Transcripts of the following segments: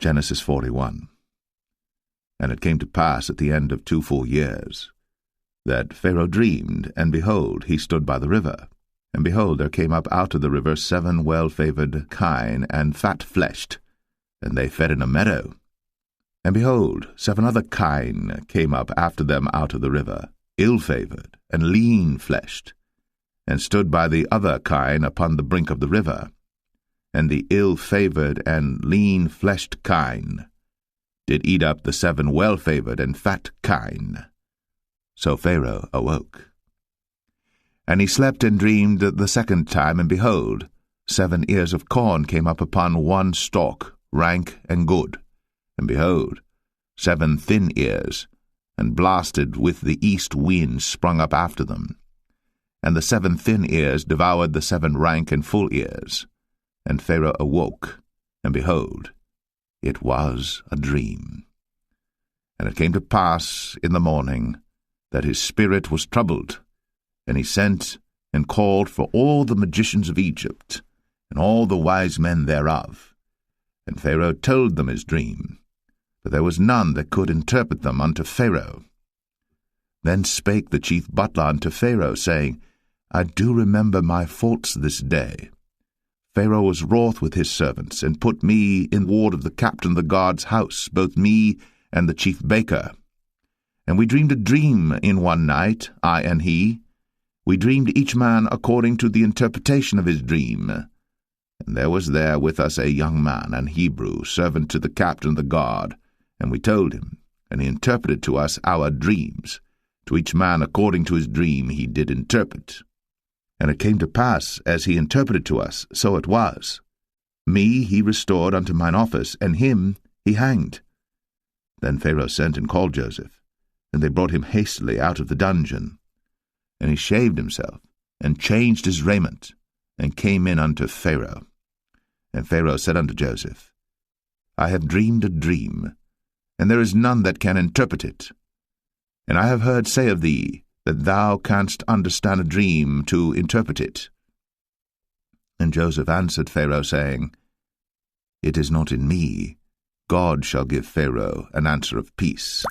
Genesis 41. And it came to pass at the end of 2 full years, that Pharaoh dreamed, and behold, he stood by the river. And behold, there came up out of the river 7 well-favoured kine, and fat-fleshed, and they fed in a meadow. And behold, 7 other kine came up after them out of the river, ill-favoured, and lean-fleshed, and stood by the other kine upon the brink of the river. And the ill-favoured and lean-fleshed kine did eat up the 7 well-favoured and fat kine. So Pharaoh awoke. And he slept and dreamed the second time, and behold, 7 ears of corn came up upon one stalk, rank and good. And behold, 7 thin ears, and blasted with the east wind, sprung up after them. And the 7 thin ears devoured the 7 rank and full ears. And Pharaoh awoke, and behold, it was a dream. And it came to pass in the morning that his spirit was troubled, and he sent and called for all the magicians of Egypt, and all the wise men thereof. And Pharaoh told them his dream, but there was none that could interpret them unto Pharaoh. Then spake the chief butler unto Pharaoh, saying, I do remember my faults this day. Pharaoh was wroth with his servants, and put me in ward of the captain of the guard's house, both me and the chief baker. And we dreamed a dream in one night, I and he. We dreamed each man according to the interpretation of his dream. And there was there with us a young man, an Hebrew, servant to the captain of the guard, and we told him, and he interpreted to us our dreams. To each man according to his dream he did interpret. And it came to pass, as he interpreted to us, so it was. Me he restored unto mine office, and him he hanged. Then Pharaoh sent and called Joseph, and they brought him hastily out of the dungeon. And he shaved himself, and changed his raiment, and came in unto Pharaoh. And Pharaoh said unto Joseph, I have dreamed a dream, and there is none that can interpret it. And I have heard say of thee, that thou canst understand a dream to interpret it. And Joseph answered Pharaoh, saying, It is not in me. God shall give Pharaoh an answer of peace.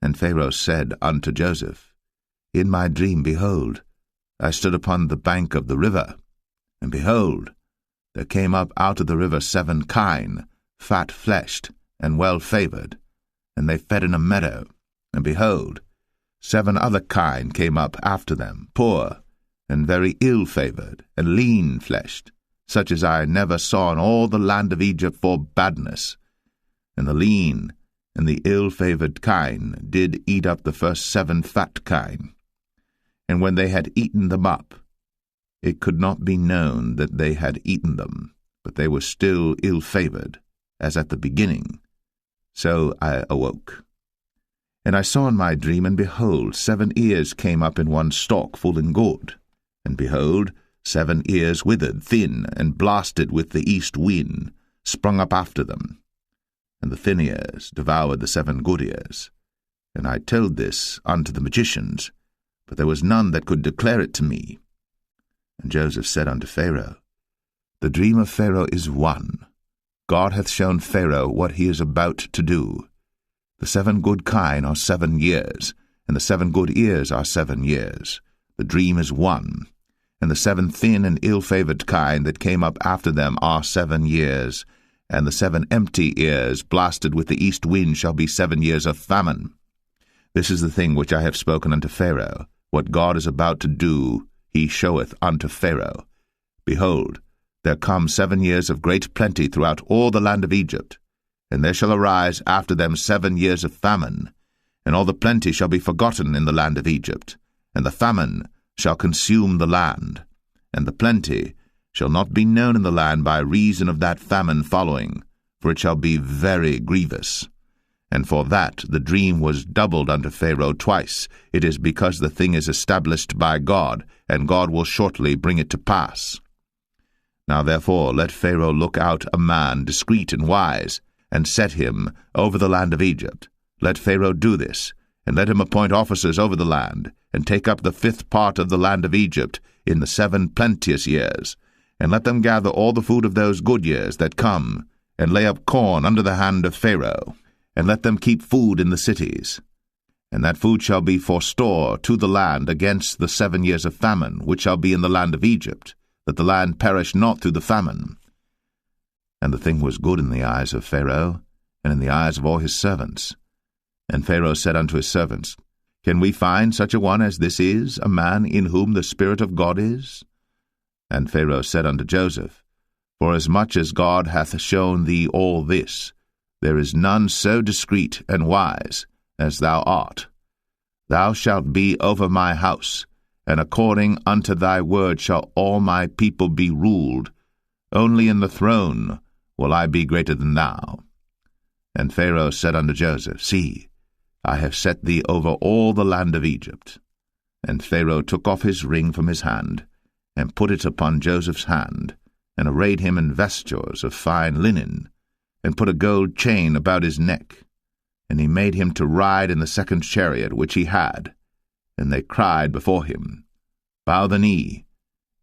And Pharaoh said unto Joseph, In my dream, behold, I stood upon the bank of the river, and behold, there came up out of the river 7 kine, fat-fleshed, and well-favoured, and they fed in a meadow, and behold, 7 other kine came up after them, poor, and very ill-favoured, and lean-fleshed, such as I never saw in all the land of Egypt for badness. And the lean and the ill-favoured kine did eat up the first 7 fat kine. And when they had eaten them up, it could not be known that they had eaten them, but they were still ill-favoured, as at the beginning. So I awoke. And I saw in my dream, and behold, 7 ears came up in one stalk, full and good. And behold, 7 ears withered, thin, and blasted with the east wind, sprung up after them. And the thin ears devoured the 7 good ears. And I told this unto the magicians, but there was none that could declare it to me. And Joseph said unto Pharaoh, The dream of Pharaoh is one. God hath shown Pharaoh what he is about to do. The 7 good kine are 7 years, and the 7 good ears are 7 years. The dream is one. And the 7 thin and ill-favoured kine that came up after them are 7 years, and the 7 empty ears blasted with the east wind shall be 7 years of famine. This is the thing which I have spoken unto Pharaoh. What God is about to do, he showeth unto Pharaoh. Behold, there come 7 years of great plenty throughout all the land of Egypt, and there shall arise after them 7 years of famine, and all the plenty shall be forgotten in the land of Egypt, and the famine shall consume the land, and the plenty shall not be known in the land by reason of that famine following, for it shall be very grievous. And for that the dream was doubled unto Pharaoh twice. It is because the thing is established by God, and God will shortly bring it to pass. Now therefore let Pharaoh look out a man discreet and wise, and set him over the land of Egypt. Let Pharaoh do this, and let him appoint officers over the land, and take up the 5th part of the land of Egypt in the 7 plenteous years, and let them gather all the food of those good years that come, and lay up corn under the hand of Pharaoh, and let them keep food in the cities. And that food shall be for store to the land against the 7 years of famine, which shall be in the land of Egypt, that the land perish not through the famine. And the thing was good in the eyes of Pharaoh, and in the eyes of all his servants. And Pharaoh said unto his servants, Can we find such a one as this is, a man in whom the Spirit of God is? And Pharaoh said unto Joseph, Forasmuch as God hath shown thee all this, there is none so discreet and wise as thou art. Thou shalt be over my house, and according unto thy word shall all my people be ruled. Only in the throne will I be greater than thou. And Pharaoh said unto Joseph, See, I have set thee over all the land of Egypt. And Pharaoh took off his ring from his hand, and put it upon Joseph's hand, and arrayed him in vestures of fine linen, and put a gold chain about his neck. And he made him to ride in the second chariot which he had. And they cried before him, Bow the knee.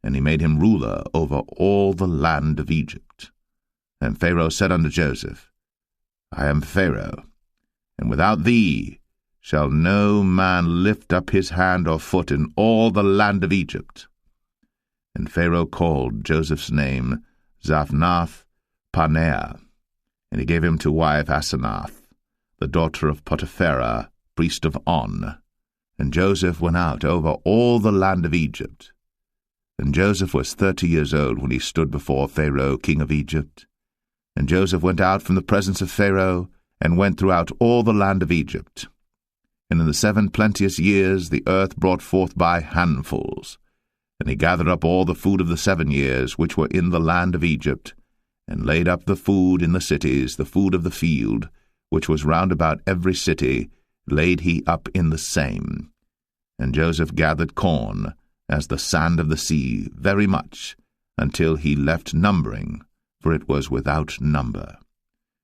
And he made him ruler over all the land of Egypt. And Pharaoh said unto Joseph, I am Pharaoh, and without thee shall no man lift up his hand or foot in all the land of Egypt. And Pharaoh called Joseph's name Zaphnath-Paneah, and he gave him to wife Asenath, the daughter of Potipherah, priest of On. And Joseph went out over all the land of Egypt. And Joseph was 30 years old when he stood before Pharaoh, king of Egypt. And Joseph went out from the presence of Pharaoh, and went throughout all the land of Egypt. And in the 7 plenteous years the earth brought forth by handfuls. And he gathered up all the food of the 7 years which were in the land of Egypt, and laid up the food in the cities, the food of the field, which was round about every city, laid he up in the same. And Joseph gathered corn, as the sand of the sea, very much, until he left numbering, for it was without number.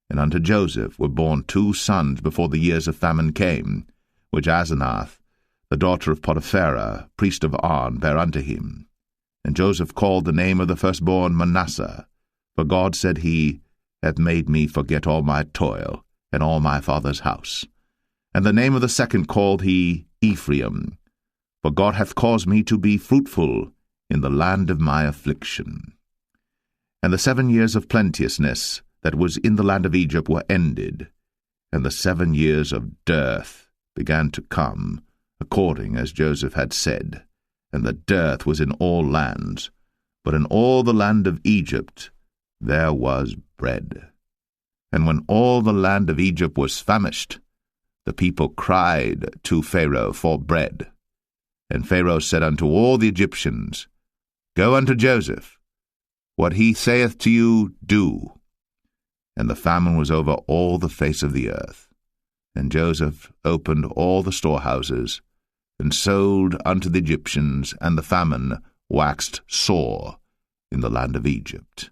And unto Joseph were born 2 sons before the years of famine came, which Asenath, the daughter of Potipherah, priest of On, bare unto him. And Joseph called the name of the firstborn Manasseh, for God, said he, hath made me forget all my toil, and all my father's house. And the name of the second called he Ephraim, for God hath caused me to be fruitful in the land of my affliction. And the 7 years of plenteousness that was in the land of Egypt were ended, and the 7 years of dearth began to come, according as Joseph had said, and the dearth was in all lands, but in all the land of Egypt there was bread. And when all the land of Egypt was famished, the people cried to Pharaoh for bread. And Pharaoh said unto all the Egyptians, Go unto Joseph, what he saith to you, do. And the famine was over all the face of the earth. And Joseph opened all the storehouses, and sold unto the Egyptians, and the famine waxed sore in the land of Egypt.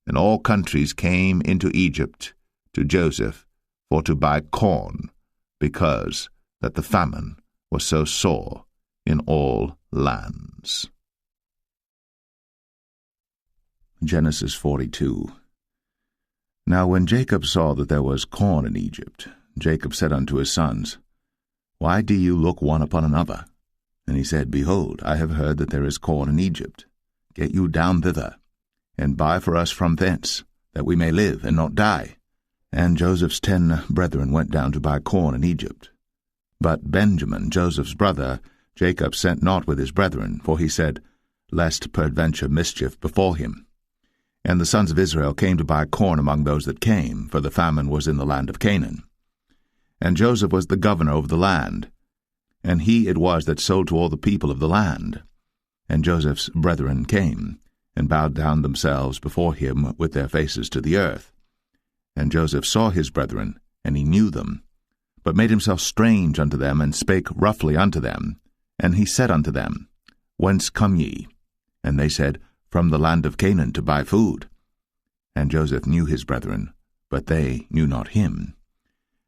And all countries came into Egypt to Joseph for to buy corn, because that the famine was so sore in all lands. Genesis 42. Now when Jacob saw that there was corn in Egypt, Jacob said unto his sons, Why do you look one upon another? And he said, Behold, I have heard that there is corn in Egypt. Get you down thither, and buy for us from thence, that we may live and not die. And Joseph's 10 brethren went down to buy corn in Egypt. But Benjamin, Joseph's brother, Jacob sent not with his brethren, for he said, Lest peradventure mischief befall him. And the sons of Israel came to buy corn among those that came, for the famine was in the land of Canaan. And Joseph was the governor over the land, and he it was that sold to all the people of the land. And Joseph's brethren came, and bowed down themselves before him with their faces to the earth. And Joseph saw his brethren, and he knew them, but made himself strange unto them, and spake roughly unto them. And he said unto them, Whence come ye? And they said, From the land of Canaan to buy food. And Joseph knew his brethren, but they knew not him.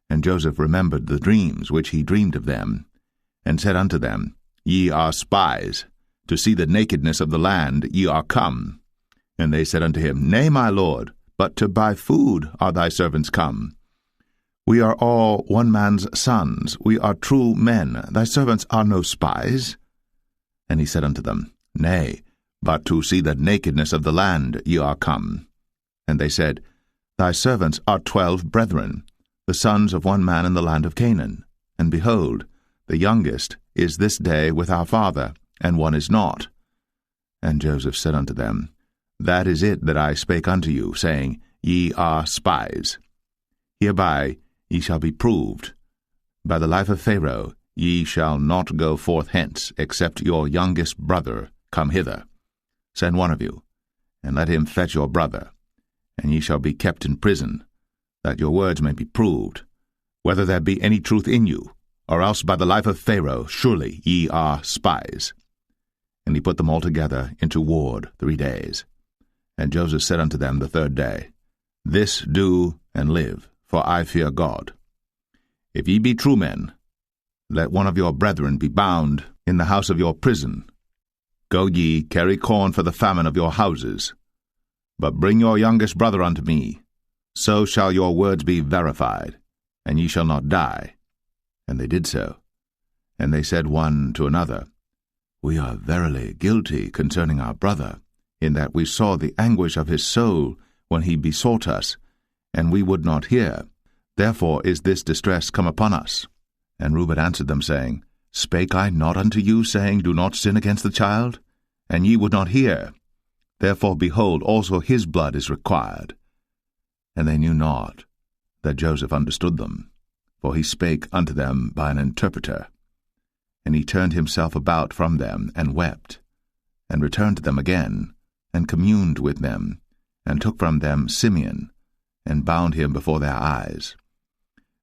And Joseph remembered the dreams which he dreamed of them, and said unto them, Ye are spies, to see the nakedness of the land ye are come. And they said unto him, Nay, my lord, but to buy food are thy servants come. We are all one man's sons, we are true men, thy servants are no spies. And he said unto them, Nay, but to see the nakedness of the land ye are come. And they said, Thy servants are 12 brethren, the sons of one man in the land of Canaan. And behold, the youngest is this day with our father, and one is not. And Joseph said unto them, That is it that I spake unto you, saying, Ye are spies. Hereby ye shall be proved. By the life of Pharaoh ye shall not go forth hence, except your youngest brother come hither. Send one of you, and let him fetch your brother, and ye shall be kept in prison, that your words may be proved, whether there be any truth in you, or else by the life of Pharaoh surely ye are spies. And he put them all together into ward 3 days. And Joseph said unto them the 3rd day, This do and live, for I fear God. If ye be true men, let one of your brethren be bound in the house of your prison. Go ye, carry corn for the famine of your houses. But bring your youngest brother unto me. So shall your words be verified, and ye shall not die. And they did so. And they said one to another, We are verily guilty concerning our brother, in that we saw the anguish of his soul when he besought us, and we would not hear. Therefore is this distress come upon us. And Reuben answered them, saying, Spake I not unto you, saying, Do not sin against the child? And ye would not hear. Therefore, behold, also his blood is required. And they knew not that Joseph understood them, for he spake unto them by an interpreter. And he turned himself about from them, and wept, and returned to them again, and communed with them, and took from them Simeon, and bound him before their eyes.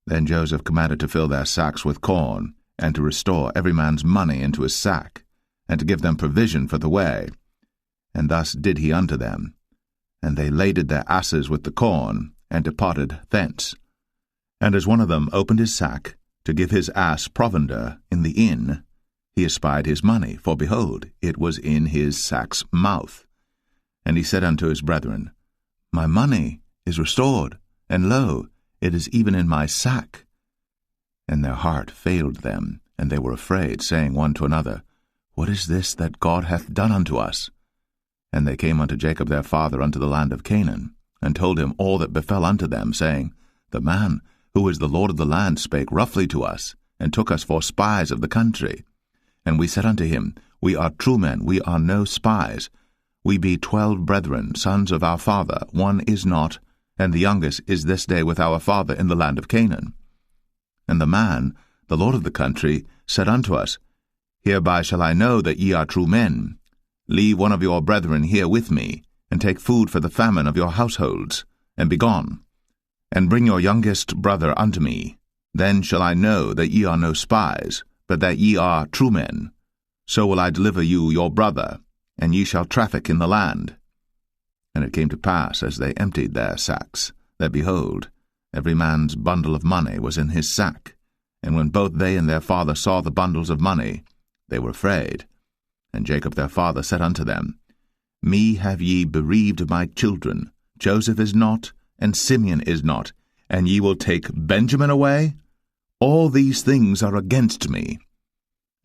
Then Joseph commanded to fill their sacks with corn, and to restore every man's money into his sack, and to give them provision for the way. And thus did he unto them. And they laded their asses with the corn, and departed thence. And as one of them opened his sack, to give his ass provender in the inn, he espied his money, for behold, it was in his sack's mouth. And he said unto his brethren, My money is restored, and lo, it is even in my sack. And their heart failed them, and they were afraid, saying one to another, What is this that God hath done unto us? And they came unto Jacob their father unto the land of Canaan, and told him all that befell unto them, saying, The man who is the Lord of the land spake roughly to us, and took us for spies of the country. And we said unto him, We are true men, we are no spies. We be 12 brethren, sons of our father, one is not, and the youngest is this day with our father in the land of Canaan. And the man, the Lord of the country, said unto us, Hereby shall I know that ye are true men. Leave one of your brethren here with me, and take food for the famine of your households, and be gone. And bring your youngest brother unto me. Then shall I know that ye are no spies, but that ye are true men. So will I deliver you your brother, and ye shall traffic in the land. And it came to pass, as they emptied their sacks, that, behold, every man's bundle of money was in his sack. And when both they and their father saw the bundles of money, they were afraid. And Jacob their father said unto them, Me have ye bereaved of my children. Joseph is not, and Simeon is not, and ye will take Benjamin away? All these things are against me.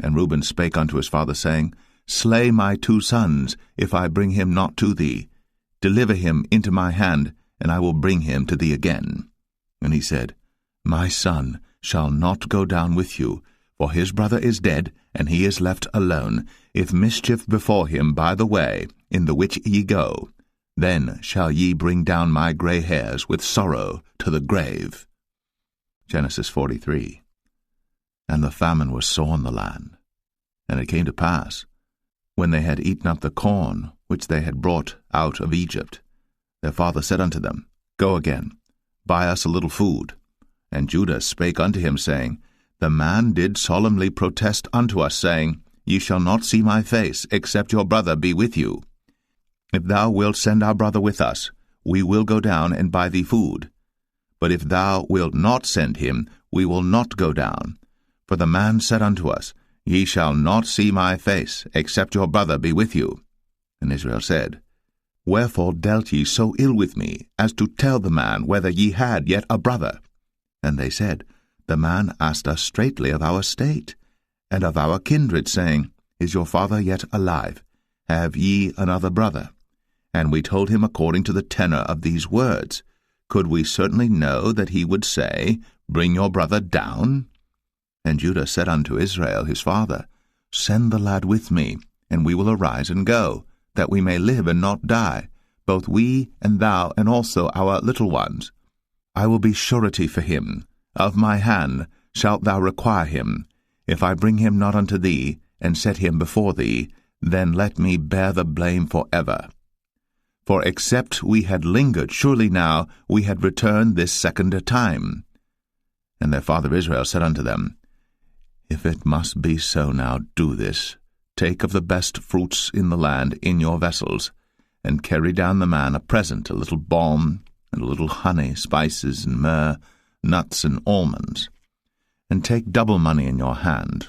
And Reuben spake unto his father, saying, Slay my 2 sons, if I bring him not to thee. Deliver him into my hand, and I will bring him to thee again. And he said, My son shall not go down with you, for his brother is dead, and he is left alone. If mischief befall him by the way, in the which ye go, then shall ye bring down my grey hairs with sorrow to the grave. Genesis 43. And the famine was sore in the land. And it came to pass, when they had eaten up the corn which they had brought out of Egypt, their father said unto them, Go again, buy us a little food. And Judah spake unto him, saying, The man did solemnly protest unto us, saying, Ye shall not see my face, except your brother be with you. If thou wilt send our brother with us, we will go down and buy thee food. But if thou wilt not send him, we will not go down. For the man said unto us, Ye shall not see my face, except your brother be with you. And Israel said, Wherefore dealt ye so ill with me, as to tell the man whether ye had yet a brother? And they said, The man asked us straitly of our state, and of our kindred, saying, Is your father yet alive? Have ye another brother? And we told him according to the tenor of these words. Could we certainly know that he would say, Bring your brother down? And Judah said unto Israel his father, Send the lad with me, and we will arise and go, that we may live and not die, both we and thou, and also our little ones. I will be surety for him. Of my hand shalt thou require him. If I bring him not unto thee, and set him before thee, then let me bear the blame for ever. For except we had lingered, surely now we had returned this second time. And their father Israel said unto them, If it must be so now, do this. Take of the best fruits in the land in your vessels, and carry down the man a present, a little balm, and a little honey, spices, and myrrh, nuts, and almonds. And take double money in your hand,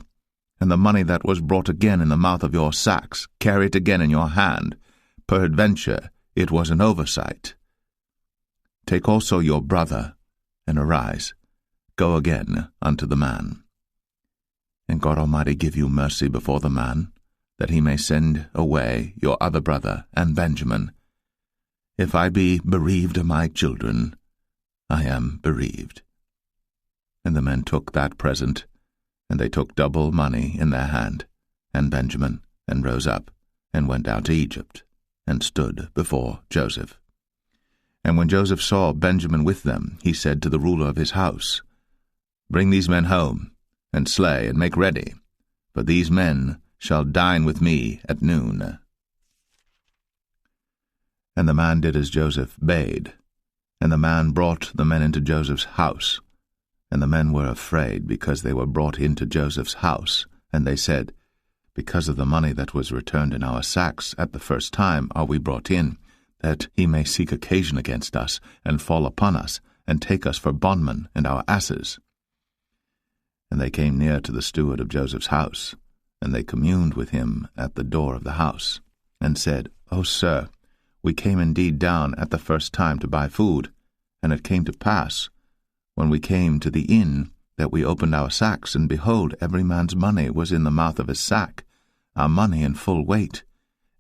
and the money that was brought again in the mouth of your sacks, carry it again in your hand. Peradventure it was an oversight. Take also your brother, and arise, go again unto the man. And God Almighty give you mercy before the man, that he may send away your other brother and Benjamin. If I be bereaved of my children, I am bereaved. And the men took that present, and they took double money in their hand, and Benjamin, and rose up, and went down to Egypt, and stood before Joseph. And when Joseph saw Benjamin with them, he said to the ruler of his house, Bring these men home, and slay, and make ready, for these men shall dine with me at noon. And the man did as Joseph bade, and the man brought the men into Joseph's house. And the men were afraid, because they were brought into Joseph's house. And they said, Because of the money that was returned in our sacks at the first time are we brought in, that he may seek occasion against us, and fall upon us, and take us for bondmen and our asses. And they came near to the steward of Joseph's house, and they communed with him at the door of the house, and said, O sir, we came indeed down at the first time to buy food, and it came to pass, when we came to the inn, that we opened our sacks, and behold, every man's money was in the mouth of his sack, our money in full weight,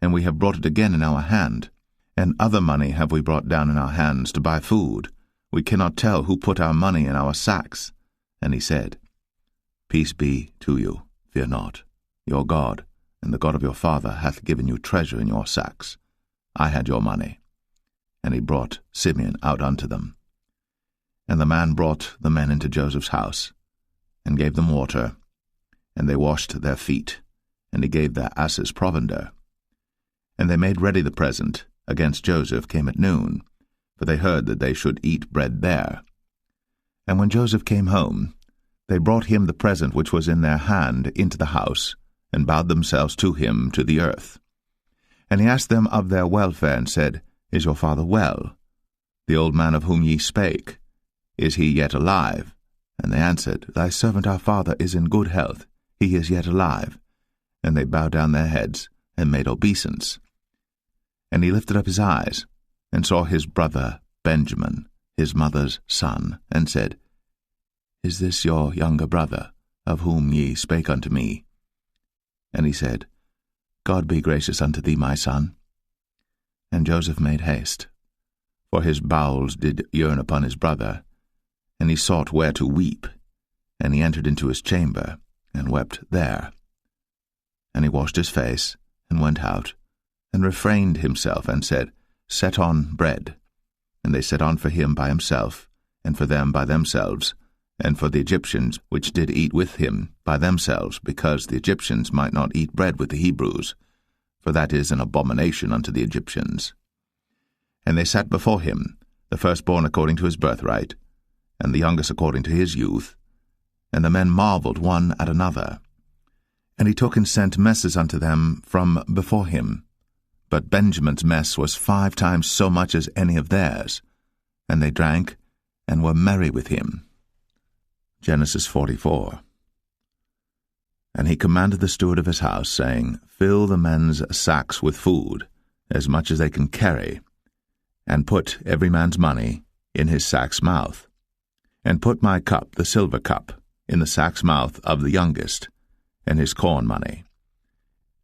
and we have brought it again in our hand, and other money have we brought down in our hands to buy food. We cannot tell who put our money in our sacks. And he said, Peace be to you, fear not. Your God, and the God of your father, hath given you treasure in your sacks. I had your money. And he brought Simeon out unto them. And the man brought the men into Joseph's house, and gave them water, and they washed their feet, and he gave their asses provender. And they made ready the present against Joseph came at noon, for they heard that they should eat bread there. And when Joseph came home, they brought him the present which was in their hand into the house, and bowed themselves to him to the earth. And he asked them of their welfare, and said, Is your father well? The old man of whom ye spake, is he yet alive? And they answered, Thy servant our father is in good health, he is yet alive. And they bowed down their heads, and made obeisance. And he lifted up his eyes, and saw his brother Benjamin, his mother's son, and said, Is this your younger brother, of whom ye spake unto me? And he said, God be gracious unto thee, my son. And Joseph made haste, for his bowels did yearn upon his brother, and he sought where to weep, and he entered into his chamber, and wept there. And he washed his face, and went out, and refrained himself, and said, Set on bread. And they set on for him by himself, and for them by themselves, and for the Egyptians which did eat with him by themselves, because the Egyptians might not eat bread with the Hebrews, for that is an abomination unto the Egyptians. And they sat before him, the firstborn according to his birthright, and the youngest according to his youth. And the men marveled one at another. And he took and sent messes unto them from before him. But Benjamin's mess was 5 times so much as any of theirs. And they drank, and were merry with him. Genesis 44. And he commanded the steward of his house, saying, Fill the men's sacks with food, as much as they can carry, and put every man's money in his sack's mouth, and put my cup, the silver cup, in the sack's mouth of the youngest, and his corn money.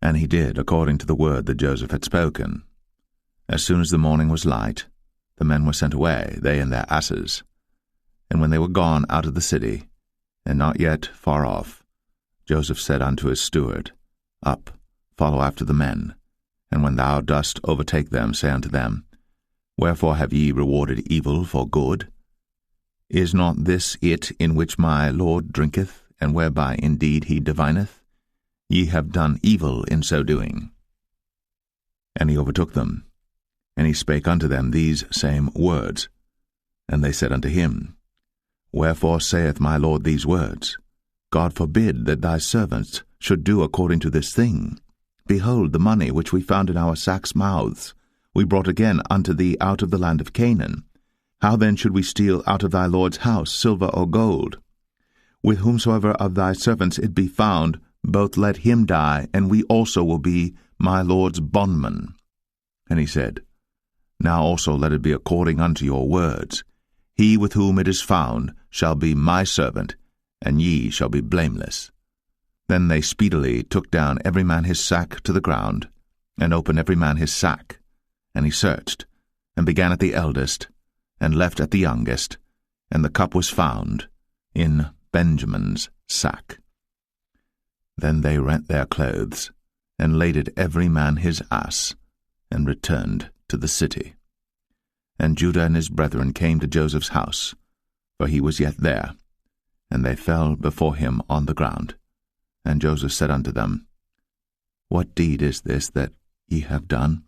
And he did according to the word that Joseph had spoken. As soon as the morning was light, the men were sent away, they and their asses. And when they were gone out of the city, and not yet far off, Joseph said unto his steward, Up, follow after the men, and when thou dost overtake them, say unto them, Wherefore have ye rewarded evil for good? Is not this it in which my Lord drinketh, and whereby indeed he divineth? Ye have done evil in so doing. And he overtook them, and he spake unto them these same words. And they said unto him, Wherefore saith my Lord these words? God forbid that thy servants should do according to this thing. Behold, the money which we found in our sacks' mouths we brought again unto thee out of the land of Canaan. How then should we steal out of thy Lord's house silver or gold? With whomsoever of thy servants it be found, both let him die, and we also will be my Lord's bondmen. And he said, Now also let it be according unto your words. He with whom it is found shall be my servant, and ye shall be blameless. Then they speedily took down every man his sack to the ground, and opened every man his sack. And he searched, and began at the eldest, and left at the youngest, and the cup was found in Benjamin's sack. Then they rent their clothes, and laded every man his ass, and returned to the city. And Judah and his brethren came to Joseph's house, for he was yet there, and they fell before him on the ground. And Joseph said unto them, What deed is this that ye have done?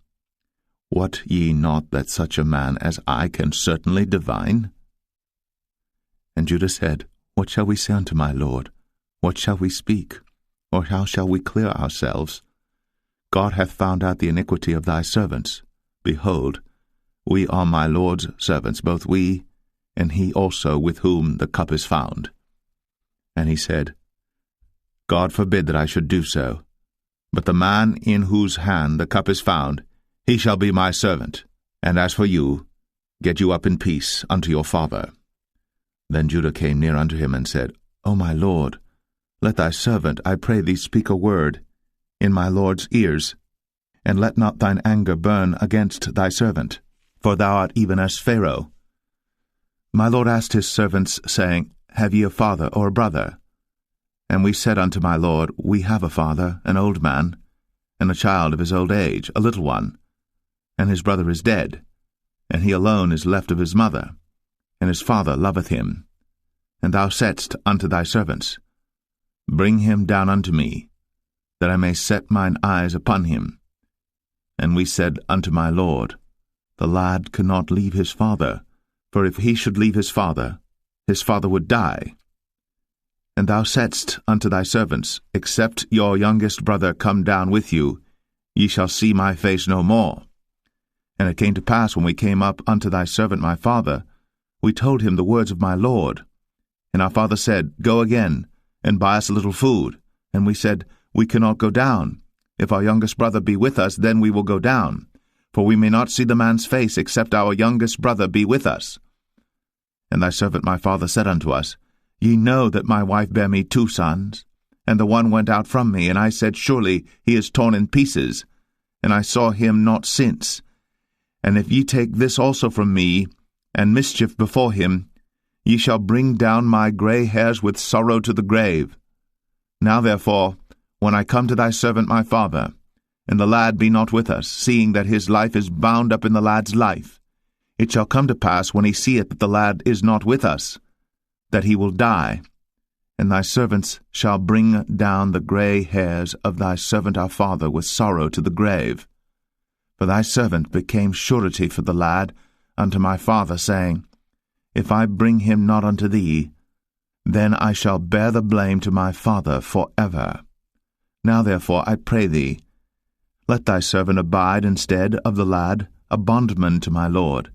Wot ye not that such a man as I can certainly divine? And Judah said, What shall we say unto my lord? What shall we speak? Or how shall we clear ourselves? God hath found out the iniquity of thy servants. Behold, we are my Lord's servants, both we, and he also with whom the cup is found. And he said, God forbid that I should do so. But the man in whose hand the cup is found, he shall be my servant. And as for you, get you up in peace unto your father. Then Judah came near unto him, and said, O my lord, let thy servant, I pray thee, speak a word in my lord's ears, and let not thine anger burn against thy servant, for thou art even as Pharaoh. My lord asked his servants, saying, Have ye a father or a brother? And we said unto my lord, We have a father, an old man, and a child of his old age, a little one, and his brother is dead, and he alone is left of his mother, and his father loveth him. And thou saidst unto thy servants, Bring him down unto me, that I may set mine eyes upon him. And we said unto my lord, The lad cannot leave his father, for if he should leave his father would die. And thou saidst unto thy servants, Except your youngest brother come down with you, ye shall see my face no more. And it came to pass, when we came up unto thy servant my father, we told him the words of my lord. And our father said, Go again, and buy us a little food. And we said, We cannot go down. If our youngest brother be with us, then we will go down. For we may not see the man's face, except our youngest brother be with us. And thy servant my father said unto us, Ye know that my wife bare me 2 sons, and the one went out from me, and I said, Surely he is torn in pieces, and I saw him not since. And if ye take this also from me, and mischief before him, ye shall bring down my grey hairs with sorrow to the grave. Now therefore, when I come to thy servant my father, and the lad be not with us, seeing that his life is bound up in the lad's life, it shall come to pass, when he seeth that the lad is not with us, that he will die. And thy servants shall bring down the grey hairs of thy servant our father with sorrow to the grave. For thy servant became surety for the lad unto my father, saying, If I bring him not unto thee, then I shall bear the blame to my father for ever. Now therefore, I pray thee, let thy servant abide instead of the lad, a bondman to my lord,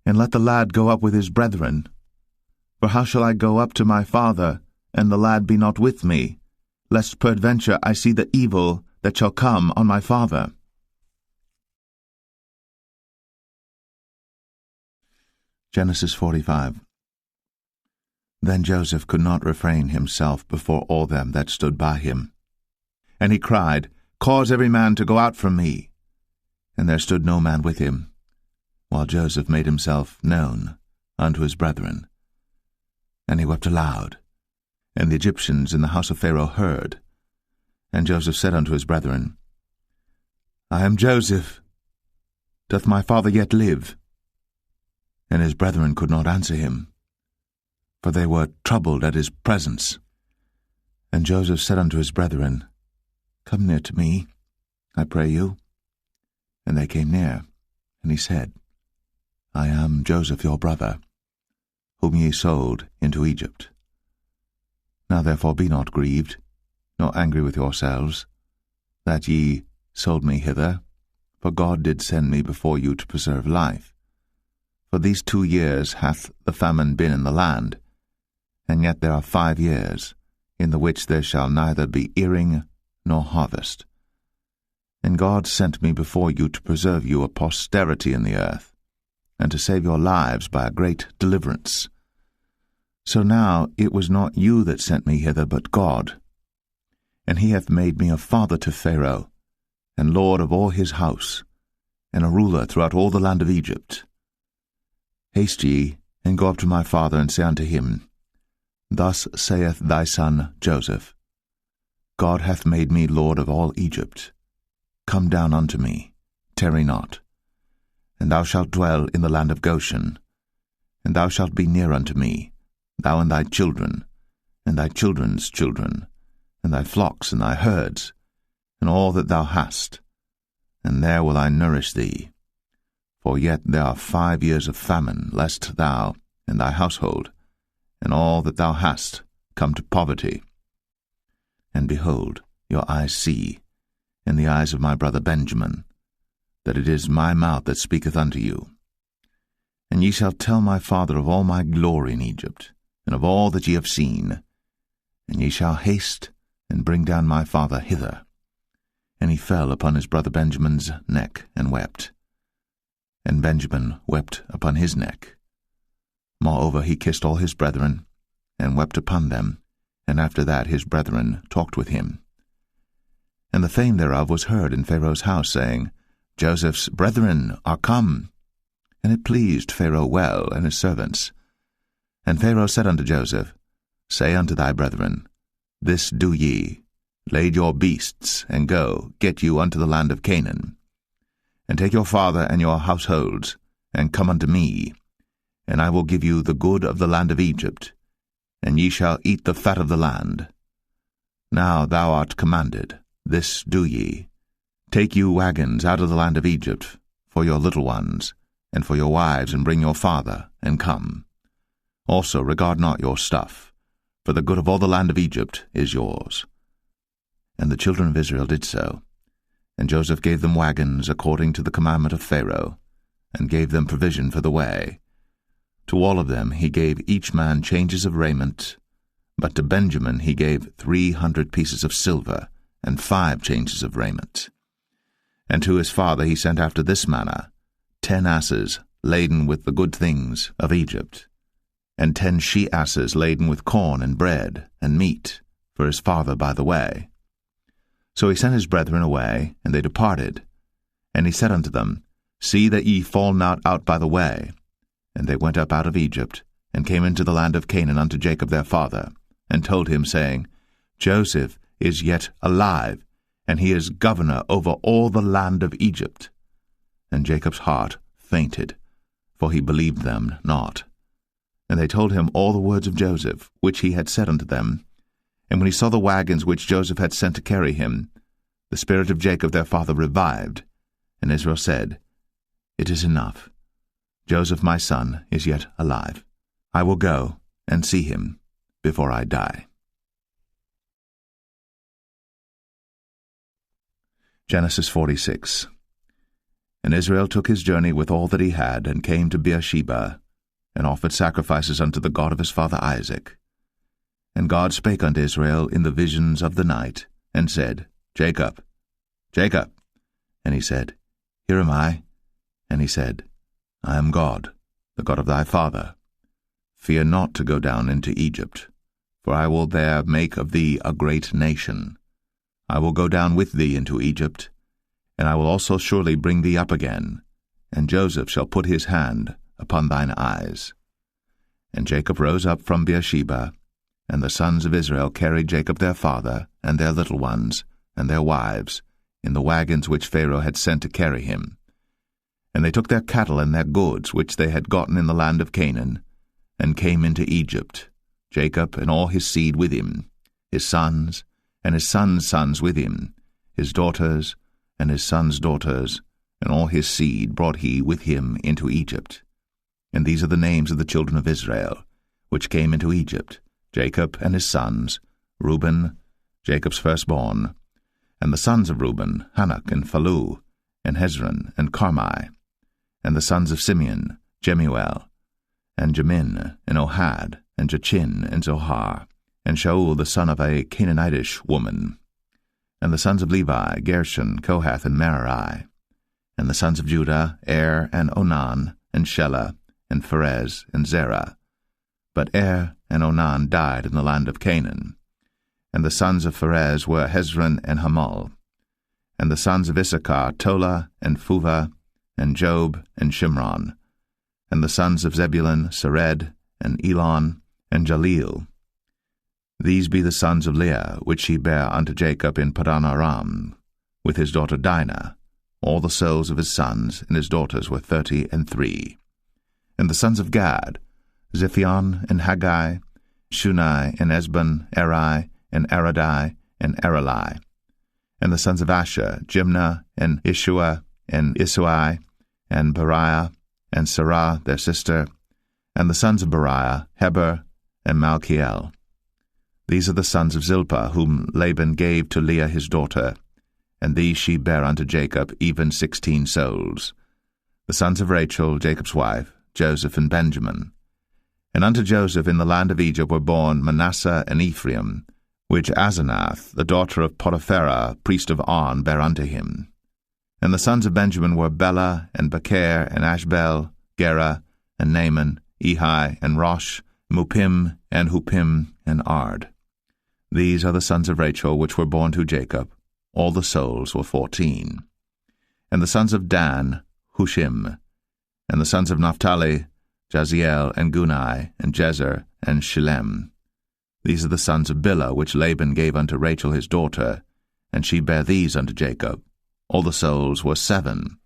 and let the lad go up with his brethren. For how shall I go up to my father, and the lad be not with me, lest peradventure I see the evil that shall come on my father? Genesis 45. Then Joseph could not refrain himself before all them that stood by him. And he cried, Cause every man to go out from me. And there stood no man with him, while Joseph made himself known unto his brethren. And he wept aloud. And the Egyptians in the house of Pharaoh heard. And Joseph said unto his brethren, I am Joseph. Doth my father yet live? And his brethren could not answer him, for they were troubled at his presence. And Joseph said unto his brethren, Come near to me, I pray you. And they came near, and he said, I am Joseph your brother, whom ye sold into Egypt. Now therefore be not grieved, nor angry with yourselves, that ye sold me hither, for God did send me before you to preserve life. For these 2 years hath the famine been in the land, and yet there are 5 years, in the which there shall neither be earing nor harvest. And God sent me before you to preserve you a posterity in the earth, and to save your lives by a great deliverance. So now it was not you that sent me hither, but God. And he hath made me a father to Pharaoh, and lord of all his house, and a ruler throughout all the land of Egypt. Haste ye, and go up to my father, and say unto him, Thus saith thy son Joseph, God hath made me lord of all Egypt. Come down unto me, tarry not. And thou shalt dwell in the land of Goshen. And thou shalt be near unto me, thou and thy children, and thy children's children, and thy flocks and thy herds, and all that thou hast. And there will I nourish thee. For yet there are 5 years of famine, lest thou and thy household, and all that thou hast, come to poverty. And behold, your eyes see, and the eyes of my brother Benjamin, that it is my mouth that speaketh unto you. And ye shall tell my father of all my glory in Egypt, and of all that ye have seen. And ye shall haste, and bring down my father hither. And he fell upon his brother Benjamin's neck, and wept. And Benjamin wept upon his neck. Moreover he kissed all his brethren, and wept upon them, and after that his brethren talked with him. And the fame thereof was heard in Pharaoh's house, saying, Joseph's brethren are come. And it pleased Pharaoh well, and his servants. And Pharaoh said unto Joseph, Say unto thy brethren, This do ye, lade your beasts, and go, get you unto the land of Canaan. And take your father and your households, and come unto me, and I will give you the good of the land of Egypt, and ye shall eat the fat of the land. Now thou art commanded, this do ye. Take you wagons out of the land of Egypt, for your little ones, and for your wives, and bring your father, and come. Also regard not your stuff, for the good of all the land of Egypt is yours. And the children of Israel did so. And Joseph gave them wagons according to the commandment of Pharaoh, and gave them provision for the way. To all of them he gave each man changes of raiment, but to Benjamin he gave 300 pieces of silver, and 5 changes of raiment. And to his father he sent after this manner, 10 asses laden with the good things of Egypt, and 10 she-asses laden with corn and bread and meat for his father by the way. So he sent his brethren away, and they departed. And he said unto them, See that ye fall not out by the way. And they went up out of Egypt, and came into the land of Canaan unto Jacob their father, and told him, saying, Joseph is yet alive, and he is governor over all the land of Egypt. And Jacob's heart fainted, for he believed them not. And they told him all the words of Joseph, which he had said unto them. And when he saw the wagons which Joseph had sent to carry him, the spirit of Jacob their father revived. And Israel said, It is enough. Joseph my son is yet alive. I will go and see him before I die. Genesis 46. And Israel took his journey with all that he had, and came to Beersheba, and offered sacrifices unto the God of his father Isaac. And God spake unto Israel in the visions of the night, and said, Jacob, Jacob. And he said, Here am I. And he said, I am God, the God of thy father. Fear not to go down into Egypt, for I will there make of thee a great nation. I will go down with thee into Egypt, and I will also surely bring thee up again, and Joseph shall put his hand upon thine eyes. And Jacob rose up from Beersheba, and the sons of Israel carried Jacob their father, and their little ones, and their wives, in the wagons which Pharaoh had sent to carry him. And they took their cattle and their goods which they had gotten in the land of Canaan, and came into Egypt, Jacob and all his seed with him, his sons, and his sons' sons with him, his daughters, and his sons' daughters, and all his seed brought he with him into Egypt. And these are the names of the children of Israel, which came into Egypt, Jacob and his sons, Reuben, Jacob's firstborn, and the sons of Reuben, Hanok and Phalu, and Hezron and Carmi, and the sons of Simeon, Jemuel, and Jamin, and Ohad, and Jachin, and Zohar, and Shaul the son of a Canaanitish woman, and the sons of Levi, Gershon, Kohath, and Merari, and the sons of Judah, Er, and Onan, and Shelah, and Pharez, and Zerah. But Er and Onan died in the land of Canaan. And the sons of Pharez were Hezron and Hamul. And the sons of Issachar, Tola, and Phuvah, and Job, and Shimron. And the sons of Zebulun, Sered, and Elon, and Jaleel. These be the sons of Leah, which he bare unto Jacob in Padan Aram, with his daughter Dinah. All the souls of his sons and his daughters were 33. And the sons of Gad, Ziphion, and Haggai, Shunai, and Esbon, Eri, and Aradai, and Arali. And the sons of Asher, Jimnah, and Ishua, and Isui, and Beriah, and Sarah their sister, and the sons of Beriah, Heber, and Malchiel. These are the sons of Zilpah, whom Laban gave to Leah his daughter, and these she bare unto Jacob, even 16 souls. The sons of Rachel, Jacob's wife, Joseph and Benjamin. And unto Joseph in the land of Egypt were born Manasseh and Ephraim, which Asenath, the daughter of Potipharah, priest of On, bare unto him. And the sons of Benjamin were Bela, and Becher, and Ashbel, Gera, and Naaman, Ehi, and Rosh, Muppim, and Huppim, and Ard. These are the sons of Rachel which were born to Jacob. All the souls were 14. And the sons of Dan, Hushim. And the sons of Naphtali, Jaziel, and Gunai, and Jezer, and Shillem. These are the sons of Bilhah, which Laban gave unto Rachel his daughter, and she bare these unto Jacob. All the souls were 7.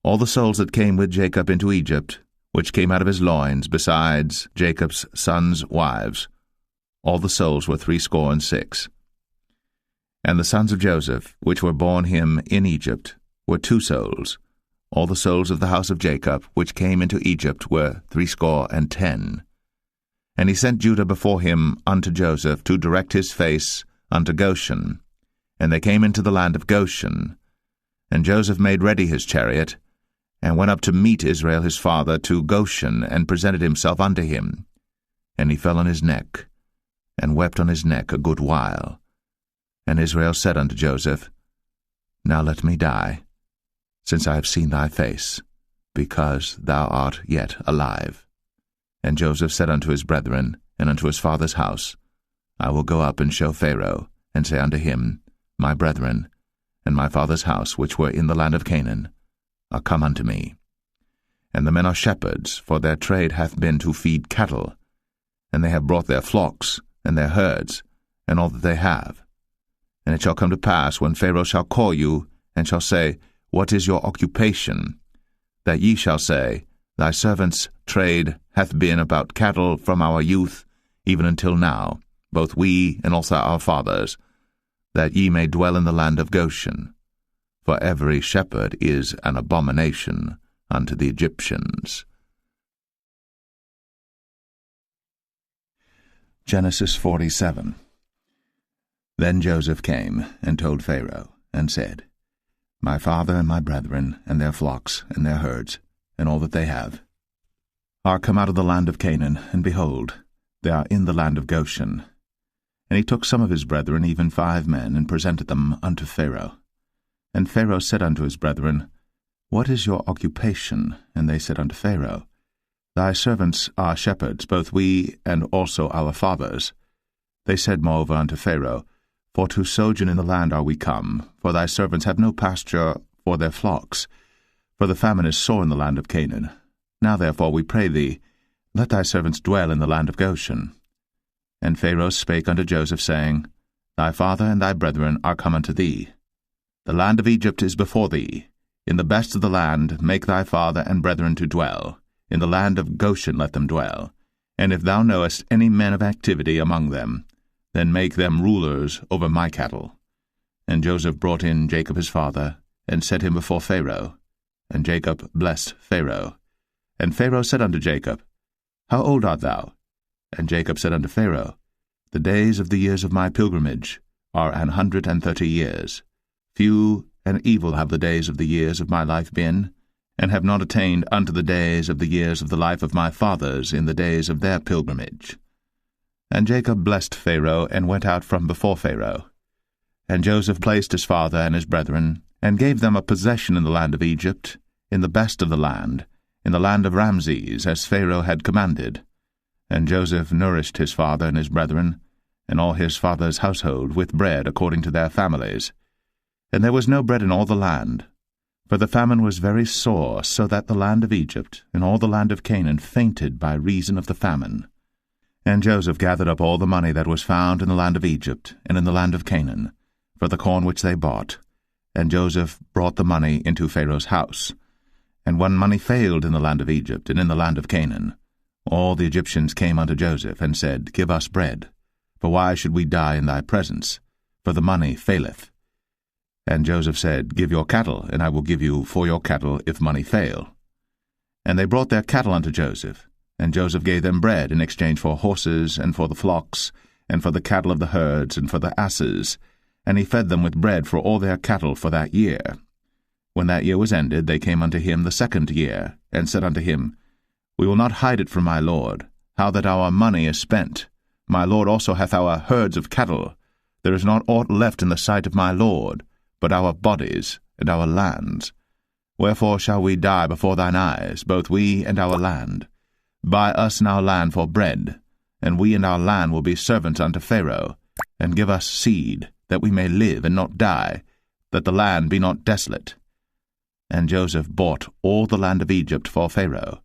All the souls that came with Jacob into Egypt, which came out of his loins, besides Jacob's sons' wives, all the souls were 66. And the sons of Joseph, which were born him in Egypt, were 2 souls. All the souls of the house of Jacob, which came into Egypt, were 70. And he sent Judah before him unto Joseph, to direct his face unto Goshen. And they came into the land of Goshen. And Joseph made ready his chariot, and went up to meet Israel his father to Goshen, and presented himself unto him. And he fell on his neck, and wept on his neck a good while. And Israel said unto Joseph, Now let me die, since I have seen thy face, because thou art yet alive. And Joseph said unto his brethren, and unto his father's house, I will go up and show Pharaoh, and say unto him, My brethren, and my father's house, which were in the land of Canaan, are come unto me. And the men are shepherds, for their trade hath been to feed cattle, and they have brought their flocks, and their herds, and all that they have. And it shall come to pass, when Pharaoh shall call you, and shall say, What is your occupation? That ye shall say, Thy servant's trade hath been about cattle from our youth, even until now, both we and also our fathers, that ye may dwell in the land of Goshen. For every shepherd is an abomination unto the Egyptians. Genesis 47. Then Joseph came and told Pharaoh, and said, My father and my brethren, and their flocks, and their herds, and all that they have, are come out of the land of Canaan, and behold, they are in the land of Goshen. And he took some of his brethren, even 5 men, and presented them unto Pharaoh. And Pharaoh said unto his brethren, What is your occupation? And they said unto Pharaoh, Thy servants are shepherds, both we and also our fathers. They said moreover unto Pharaoh, For to sojourn in the land are we come, for thy servants have no pasture for their flocks, for the famine is sore in the land of Canaan. Now therefore, we pray thee, let thy servants dwell in the land of Goshen. And Pharaoh spake unto Joseph, saying, Thy father and thy brethren are come unto thee. The land of Egypt is before thee. In the best of the land make thy father and brethren to dwell. In the land of Goshen let them dwell. And if thou knowest any men of activity among them, then make them rulers over my cattle. And Joseph brought in Jacob his father, and set him before Pharaoh. And Jacob blessed Pharaoh. And Pharaoh said unto Jacob, How old art thou? And Jacob said unto Pharaoh, The days of the years of my pilgrimage are 130 years. Few and evil have the days of the years of my life been, and have not attained unto the days of the years of the life of my fathers in the days of their pilgrimage. And Jacob blessed Pharaoh, and went out from before Pharaoh. And Joseph placed his father and his brethren, and gave them a possession in the land of Egypt, in the best of the land, in the land of Ramses, as Pharaoh had commanded. And Joseph nourished his father and his brethren, and all his father's household, with bread according to their families. And there was no bread in all the land, for the famine was very sore, so that the land of Egypt and all the land of Canaan fainted by reason of the famine. And Joseph gathered up all the money that was found in the land of Egypt and in the land of Canaan, for the corn which they bought. And Joseph brought the money into Pharaoh's house. And when money failed in the land of Egypt and in the land of Canaan, all the Egyptians came unto Joseph, and said, Give us bread, for why should we die in thy presence? For the money faileth. And Joseph said, Give your cattle, and I will give you for your cattle if money fail. And they brought their cattle unto Joseph, and Joseph gave them bread in exchange for horses, and for the flocks, and for the cattle of the herds, and for the asses, and he fed them with bread for all their cattle for that year. When that year was ended, they came unto him the second year, and said unto him, We will not hide it from my lord, how that our money is spent. My lord also hath our herds of cattle. There is not aught left in the sight of my lord, but our bodies and our lands. Wherefore shall we die before thine eyes, both we and our land? Buy us and our land for bread, and we and our land will be servants unto Pharaoh, and give us seed, that we may live and not die, that the land be not desolate. And Joseph bought all the land of Egypt for Pharaoh.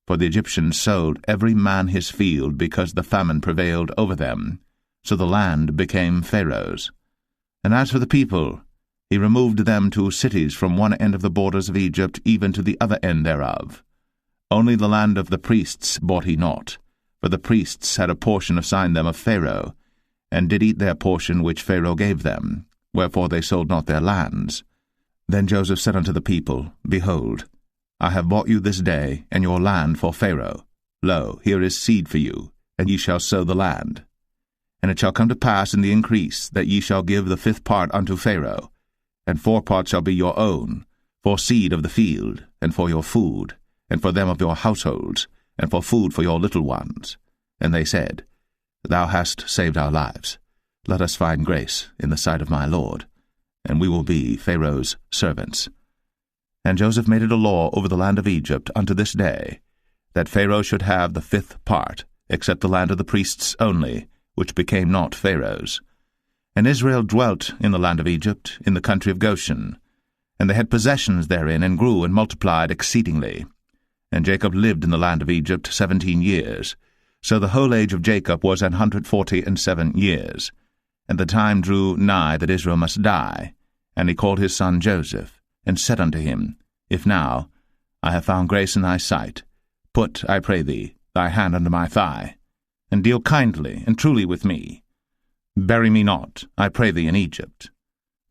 For the Egyptians sold every man his field, because the famine prevailed over them. So the land became Pharaoh's. And as for the people, he removed them to cities from one end of the borders of Egypt even to the other end thereof. Only the land of the priests bought he not, for the priests had a portion assigned them of Pharaoh, and did eat their portion which Pharaoh gave them, wherefore they sold not their lands. Then Joseph said unto the people, Behold, I have bought you this day and your land for Pharaoh. Lo, here is seed for you, and ye shall sow the land. And it shall come to pass in the increase that ye shall give the 5th part unto Pharaoh, and 4 parts shall be your own, for seed of the field, and for your food, and for them of your households, and for food for your little ones. And they said, Thou hast saved our lives. Let us find grace in the sight of my lord, and we will be Pharaoh's servants. And Joseph made it a law over the land of Egypt unto this day, that Pharaoh should have the 5th part, except the land of the priests only, which became not Pharaoh's. And Israel dwelt in the land of Egypt, in the country of Goshen. And they had possessions therein, and grew and multiplied exceedingly. And Jacob lived in the land of Egypt 17 years. So the whole age of Jacob was 147 years. And the time drew nigh that Israel must die. And he called his son Joseph, and said unto him, If now I have found grace in thy sight, put, I pray thee, thy hand under my thigh, and deal kindly and truly with me. Bury me not, I pray thee, in Egypt,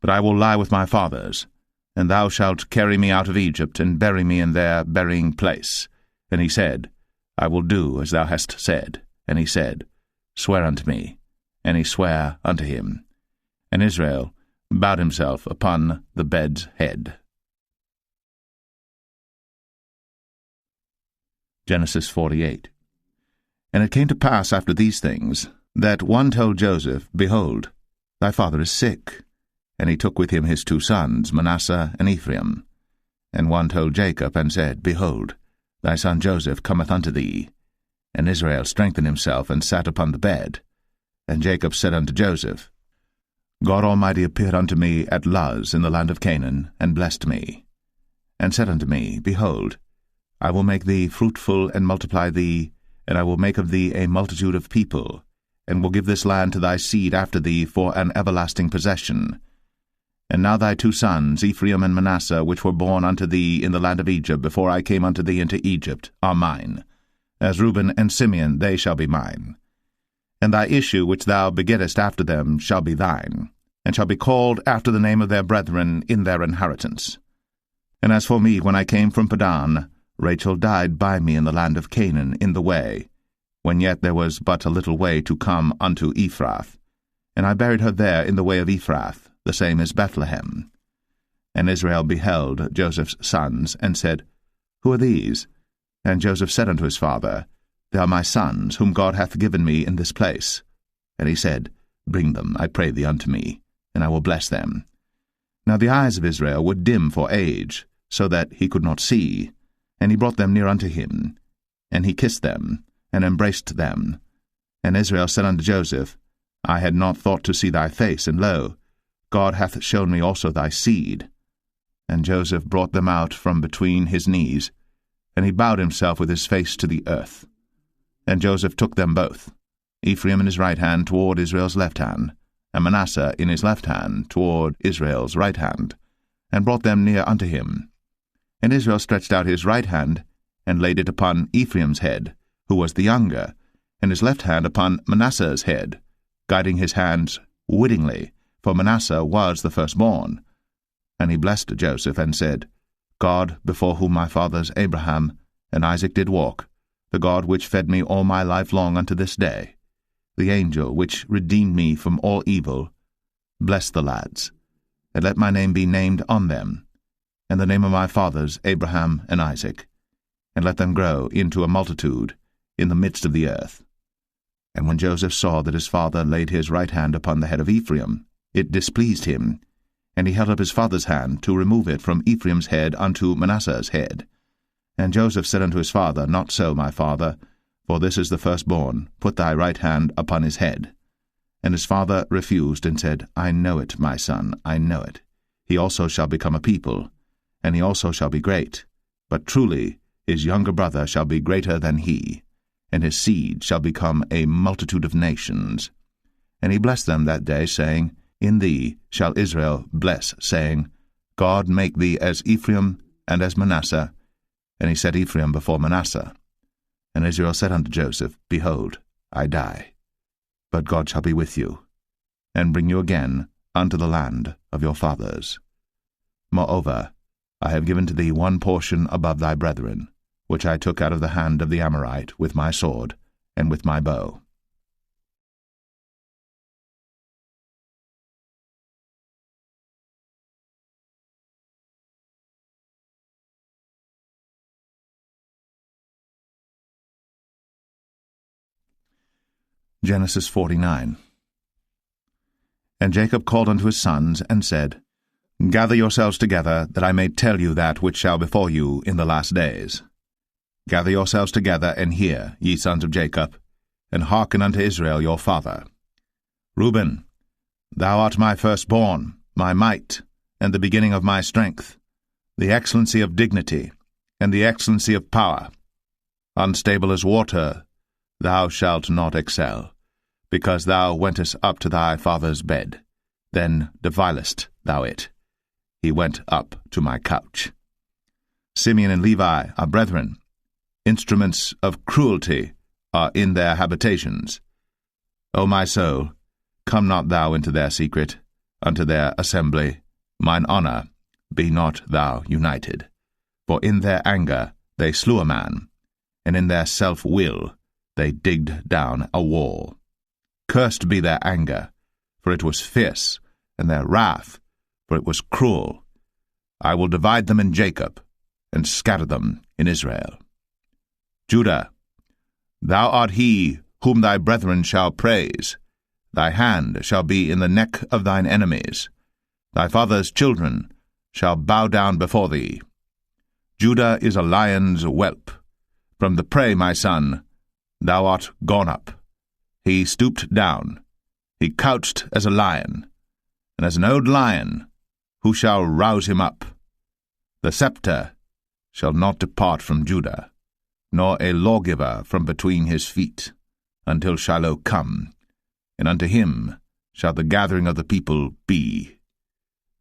but I will lie with my fathers, and thou shalt carry me out of Egypt, and bury me in their burying place. And he said, I will do as thou hast said. And he said, Swear unto me. And he sware unto him. And Israel bowed himself upon the bed's head. Genesis 48. And it came to pass after these things, that one told Joseph, Behold, thy father is sick. And he took with him his 2 sons, Manasseh and Ephraim. And one told Jacob, and said, Behold, thy son Joseph cometh unto thee. And Israel strengthened himself, and sat upon the bed. And Jacob said unto Joseph, God Almighty appeared unto me at Luz in the land of Canaan, and blessed me, and said unto me, Behold, I will make thee fruitful, and multiply thee, and I will make of thee a multitude of people, and will give this land to thy seed after thee for an everlasting possession. And now thy 2 sons, Ephraim and Manasseh, which were born unto thee in the land of Egypt, before I came unto thee into Egypt, are mine. As Reuben and Simeon, they shall be mine. And thy issue which thou begettest after them shall be thine, and shall be called after the name of their brethren in their inheritance. And as for me, when I came from Padan, Rachel died by me in the land of Canaan in the way, when yet there was but a little way to come unto Ephrath. And I buried her there in the way of Ephrath, the same as Bethlehem. And Israel beheld Joseph's sons, and said, Who are these? And Joseph said unto his father, They are my sons, whom God hath given me in this place. And he said, Bring them, I pray thee, unto me, and I will bless them. Now the eyes of Israel were dim for age, so that he could not see. And he brought them near unto him, and he kissed them, and embraced them. And Israel said unto Joseph, I had not thought to see thy face, and lo, God hath shown me also thy seed. And Joseph brought them out from between his knees, and he bowed himself with his face to the earth. And Joseph took them both, Ephraim in his right hand toward Israel's left hand, and Manasseh in his left hand toward Israel's right hand, and brought them near unto him. And Israel stretched out his right hand, and laid it upon Ephraim's head, who was the younger, and his left hand upon Manasseh's head, guiding his hands wittingly, for Manasseh was the firstborn. And he blessed Joseph, and said, God, before whom my fathers Abraham and Isaac did walk, the God which fed me all my life long unto this day, the angel which redeemed me from all evil, bless the lads, and let my name be named on them, and the name of my fathers Abraham and Isaac, and let them grow into a multitude in the midst of the earth. And when Joseph saw that his father laid his right hand upon the head of Ephraim, it displeased him, and he held up his father's hand to remove it from Ephraim's head unto Manasseh's head. And Joseph said unto his father, Not so, my father, for this is the firstborn. Put thy right hand upon his head. And his father refused, and said, I know it, my son, I know it. He also shall become a people, and he also shall be great. But truly his younger brother shall be greater than he, and his seed shall become a multitude of nations. And he blessed them that day, saying, In thee shall Israel bless, saying, God make thee as Ephraim and as Manasseh. And he set Ephraim before Manasseh. And Israel said unto Joseph, Behold, I die, but God shall be with you, and bring you again unto the land of your fathers. Moreover, I have given to thee one portion above thy brethren, which I took out of the hand of the Amorite with my sword and with my bow. Genesis 49. And Jacob called unto his sons, and said, Gather yourselves together, that I may tell you that which shall befall you in the last days. Gather yourselves together, and hear, ye sons of Jacob, and hearken unto Israel your father. Reuben, thou art my firstborn, my might, and the beginning of my strength, the excellency of dignity, and the excellency of power. Unstable as water, thou shalt not excel, because thou wentest up to thy father's bed, then devilest thou it. He went up to my couch. Simeon and Levi are brethren. Instruments of cruelty are in their habitations. O my soul, come not thou into their secret, unto their assembly. Mine honour, be not thou united. For in their anger they slew a man, and in their self-will they digged down a wall. Cursed be their anger, for it was fierce, and their wrath, for it was cruel. I will divide them in Jacob, and scatter them in Israel. Judah, thou art he whom thy brethren shall praise. Thy hand shall be in the neck of thine enemies. Thy father's children shall bow down before thee. Judah is a lion's whelp, From the prey, my son, thou art gone up. He stooped down. He couched as a lion, and as an old lion, who shall rouse him up? The scepter shall not depart from Judah, nor a lawgiver from between his feet, until Shiloh come, and unto him shall the gathering of the people be.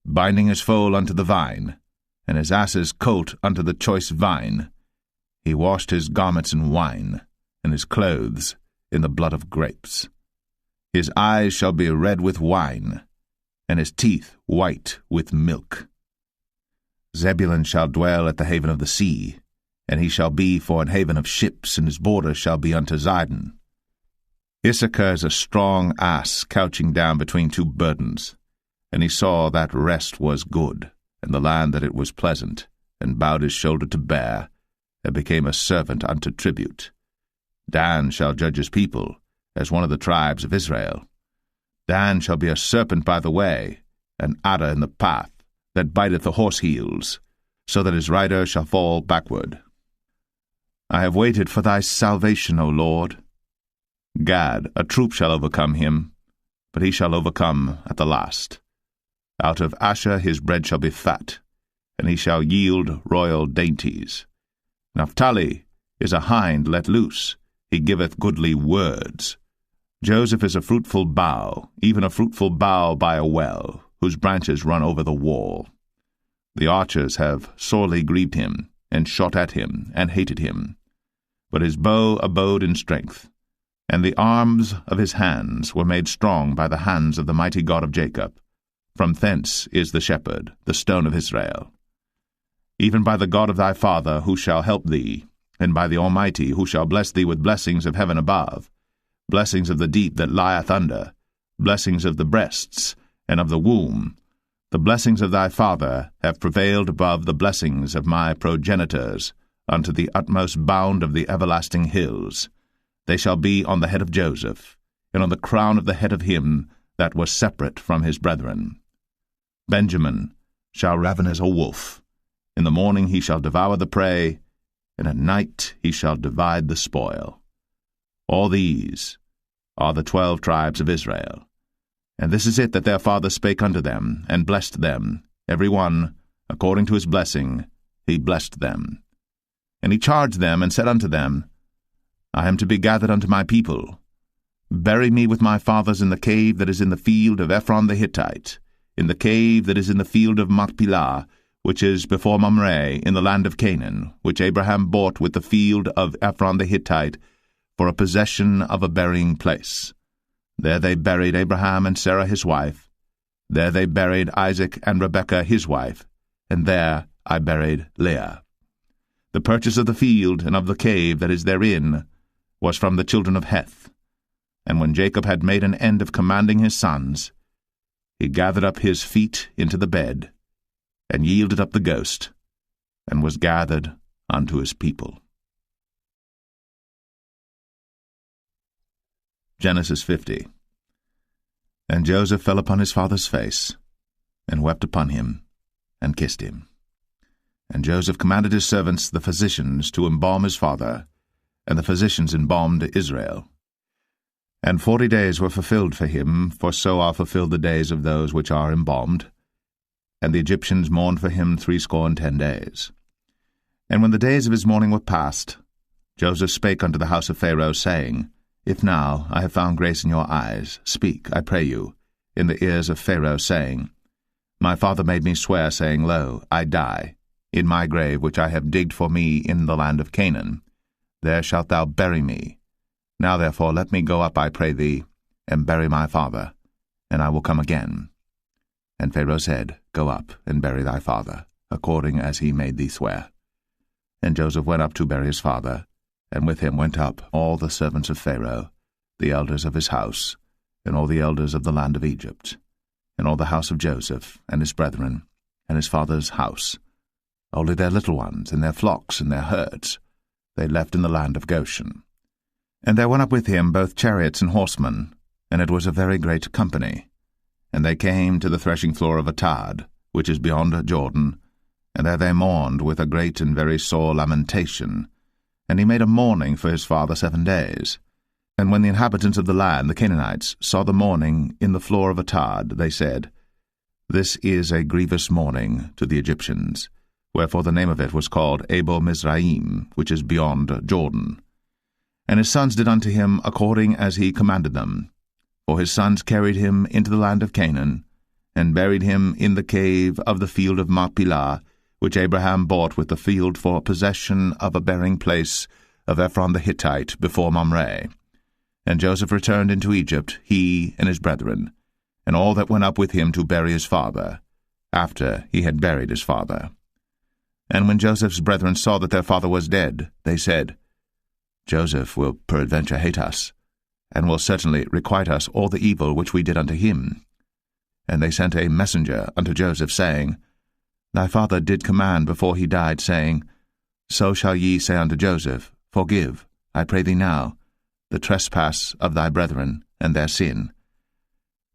Binding his foal unto the vine, and his ass's colt unto the choice vine, he washed his garments in wine, and his clothes in the blood of grapes. His eyes shall be red with wine, and his teeth white with milk. Zebulun shall dwell at the haven of the sea, and he shall be for an haven of ships, and his border shall be unto Zidon. Issachar is a strong ass couching down between two burdens, and he saw that rest was good, and the land that it was pleasant, and bowed his shoulder to bear, and became a servant unto tribute. Dan shall judge his people, as one of the tribes of Israel. Dan shall be a serpent by the way, an adder in the path, that biteth the horse heels, so that his rider shall fall backward. I have waited for thy salvation, O Lord. Gad, a troop shall overcome him, but he shall overcome at the last. Out of Asher his bread shall be fat, and he shall yield royal dainties. Naphtali is a hind let loose, he giveth goodly words. Joseph is a fruitful bough, even a fruitful bough by a well, whose branches run over the wall. The archers have sorely grieved him, and shot at him, and hated him. But his bow abode in strength, and the arms of his hands were made strong by the hands of the mighty God of Jacob. From thence is the shepherd, the stone of Israel. Even by the God of thy father, who shall help thee, and by the Almighty, who shall bless thee with blessings of heaven above, blessings of the deep that lieth under, blessings of the breasts, and of the womb. The blessings of thy father have prevailed above the blessings of my progenitors, unto the utmost bound of the everlasting hills. They shall be on the head of Joseph, and on the crown of the head of him that was separate from his brethren. Benjamin shall raven as a wolf. In the morning he shall devour the prey, and at night he shall divide the spoil. All these are the 12 tribes of Israel. And this is it that their father spake unto them, and blessed them, every one, according to his blessing, he blessed them. And he charged them, and said unto them, I am to be gathered unto my people. Bury me with my fathers in the cave that is in the field of Ephron the Hittite, in the cave that is in the field of Machpelah, which is before Mamre, in the land of Canaan, which Abraham bought with the field of Ephron the Hittite, for a possession of a burying place. There they buried Abraham and Sarah his wife. There they buried Isaac and Rebekah his wife, and there I buried Leah. The purchase of the field and of the cave that is therein was from the children of Heth. And when Jacob had made an end of commanding his sons, he gathered up his feet into the bed, and yielded up the ghost, and was gathered unto his people. Genesis 50. And Joseph fell upon his father's face, and wept upon him, and kissed him. And Joseph commanded his servants, the physicians, to embalm his father, and the physicians embalmed Israel. And 40 days were fulfilled for him, for so are fulfilled the days of those which are embalmed. And the Egyptians mourned for him 60 days. And when the days of his mourning were past, Joseph spake unto the house of Pharaoh, saying, If now I have found grace in your eyes, speak, I pray you, in the ears of Pharaoh, saying, My father made me swear, saying, Lo, I die, in my grave which I have digged for me in the land of Canaan. There shalt thou bury me. Now therefore let me go up, I pray thee, and bury my father, and I will come again. And Pharaoh said, Go up, and bury thy father, according as he made thee swear. And Joseph went up to bury his father, and with him went up all the servants of Pharaoh, the elders of his house, and all the elders of the land of Egypt, and all the house of Joseph, and his brethren, and his father's house. Only their little ones, and their flocks, and their herds, they left in the land of Goshen. And there went up with him both chariots and horsemen, and it was a very great company. And they came to the threshing floor of Atad, which is beyond Jordan, and there they mourned with a great and very sore lamentation. And he made a mourning for his father 7 days. And when the inhabitants of the land, the Canaanites, saw the mourning in the floor of Atad, they said, This is a grievous mourning to the Egyptians. Wherefore the name of it was called Abo Mizraim, which is beyond Jordan. And his sons did unto him according as he commanded them. For his sons carried him into the land of Canaan, and buried him in the cave of the field of Machpelah, which Abraham bought with the field for possession of a burying place of Ephron the Hittite before Mamre. And Joseph returned into Egypt, he and his brethren, and all that went up with him to bury his father, after he had buried his father. And when Joseph's brethren saw that their father was dead, they said, Joseph will peradventure hate us, and will certainly requite us all the evil which we did unto him. And they sent a messenger unto Joseph, saying, Thy father did command before he died, saying, So shall ye say unto Joseph, Forgive, I pray thee now, the trespass of thy brethren, and their sin.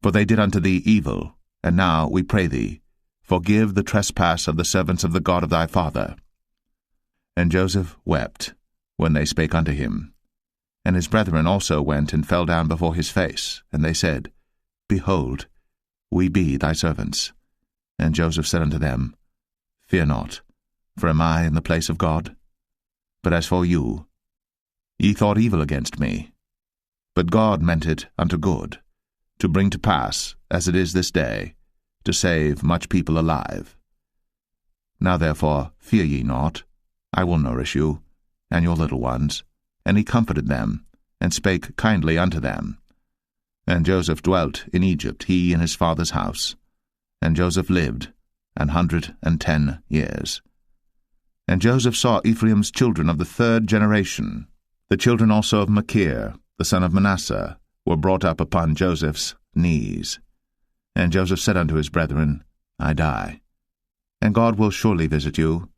For they did unto thee evil, and now, we pray thee, forgive the trespass of the servants of the God of thy father. And Joseph wept, when they spake unto him. And his brethren also went and fell down before his face, and they said, Behold, we be thy servants. And Joseph said unto them, Fear not, for am I in the place of God? But as for you, ye thought evil against me, but God meant it unto good, to bring to pass, as it is this day, to save much people alive. Now therefore fear ye not, I will nourish you, and your little ones. And he comforted them, and spake kindly unto them. And Joseph dwelt in Egypt, he and his father's house. And Joseph lived 110 years. And Joseph saw Ephraim's children of the 3rd generation. The children also of Machir, the son of Manasseh, were brought up upon Joseph's knees. And Joseph said unto his brethren, I die, and God will surely visit you,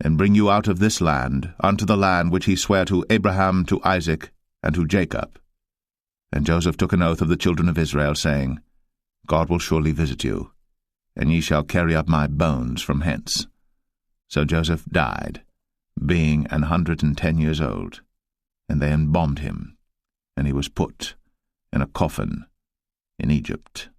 and bring you out of this land unto the land which he sware to Abraham, to Isaac, and to Jacob. And Joseph took an oath of the children of Israel, saying, God will surely visit you, and ye shall carry up my bones from hence. So Joseph died, being 110 years old, and they embalmed him, and he was put in a coffin in Egypt.